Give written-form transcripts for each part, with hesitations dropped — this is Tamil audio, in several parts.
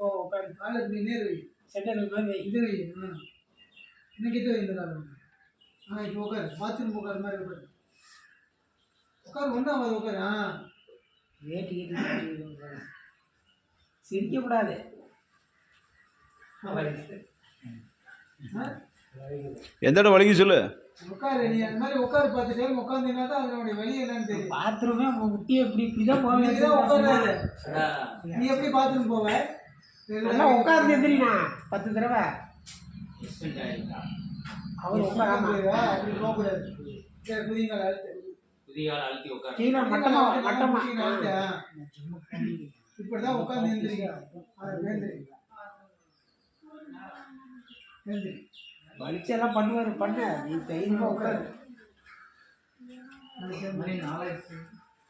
ஓ உட்காரு. காலை இப்படி நேர் வை. செட்டல் மாதிரி இது வை. இன்னும் கிட்ட வை இந்த காலை. இப்போ உட்காரு. பாத்ரூம் உட்காரு மாதிரி உட்காரு. உட்காரு ஒன்றா மாதிரி உட்காரு. வேட்டி கிட்ட சிரிக்கக்கூடாது. எந்த இடம் வலிக்கு சொல்லு. உட்காரு. நீ அந்த மாதிரி உட்காரு. 10 டைம் உட்காந்துனா தான் அதனுடைய வலி என்னன்னு தெரியும். பாத்ரூமே முட்டி இப்படி தான் போவேன். உட்காரு. நீ எப்படி பாத்ரூம் போவ? உட்கார்ந்து எந்திரினா 10 தடவை. அவர் உட்காராம அப்படி போகக்கூடாது. சரி புதியங்கால அழுத்தி உட்காரு. கீழே மட்டமா இப்படிதான் உட்கார்ந்து எந்திரிக்கலாம். வலிச்செல்லாம் பண்ணுவாரு. பண்ண நீ தைரியமா உட்காரு.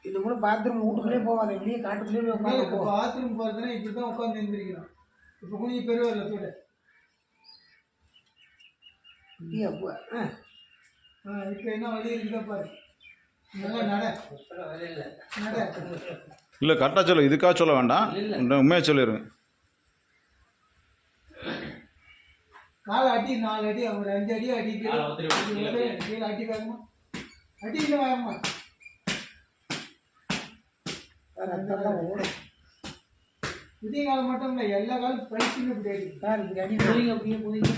இது கூட பாத்ரூம் வீட்டுக்குள்ளே போவாது. வெளியே காட்டுக்குள்ளே உட்காந்து. பாத்ரூம் போறதுன்னா இப்படிதான் உட்காந்து எந்திரிக்கணும். இப்போ கொஞ்சம் பெருவரில் தூட. இப்போ என்ன வழி இருக்குதா பாரு. இல்லை கரெக்டாக சொல்லு. இதுக்காக சொல்ல வேண்டாம். உண்மையாக சொல்லிடுங்க. காலை அடி 4 அடி ஒரு 5 அடி அடிக்கிறேன். அடிக்காதமா அடி இல்லை வாங்கம்மா. புதிய காலம் மட்டும் இல்லை எல்லா காலம் பயிற்சின்னு இப்படி அடி. சார் இப்படி அடி புதிங்க அப்படியே புதிங்க.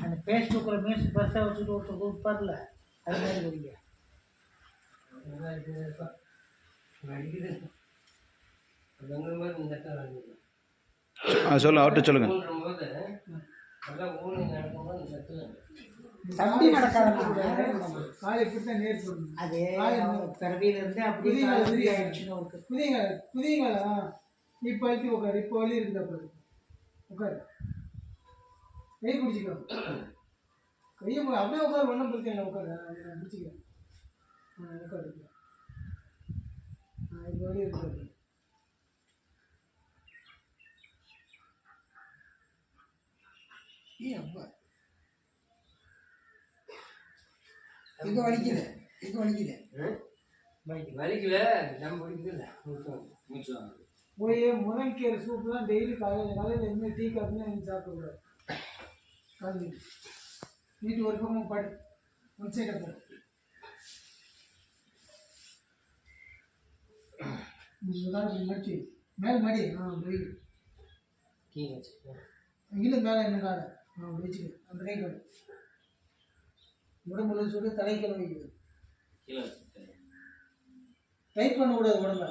அந்த ஃபேஸ்புக்கில் மீன்ஸ் பஸ்ஸை வச்சுட்டு ஒருத்தர் கொடுப்பார்ல அது மாதிரி புதிங்க. சொல்லு. அவர்கிட்ட சொல்லுங்க. சண்டி நடக்காத காலை இப்படித்தான் நேர் பண்ணணும். அது பிறவியிலிருந்து அப்படியே புதியங்களா நீ பழுத்தி உட்காரு. இப்போ வழி இருக்குதா பாரு. உட்காரு. கை பிடிச்சிக்கோ. கையை அப்படியே உட்காரு. ஒன்றும் பிரச்சனை இல்லை. உட்காரு. பிடிச்சிக்கிறேன். உட்காரு. இப்போ வழி இருக்குது. அப்பா எங்க வலிக்குது? எங்க வலிக்குது? வலிக்கல. நம்ம வலிக்குது. போய் முருங்கைக்கீரை சூப்லாம் டெய்லி காலையில் எதுவுமே டீ காஃபினா எனக்கு சாப்பிடக்கூடாது. காலையில் வீட்டு ஒரு பக்கம் படு. ஒன் சைடை படு. மடிச்சு மேலே மடி. வெயில் இங்கிலும் மேலே என்ன காலை வச்சுக்க. அந்த கை காடு உடம்புல சொல்லி தலைக்கிழமை வைக்கிறது. டைட் பண்ணக்கூடாது உடம்ப.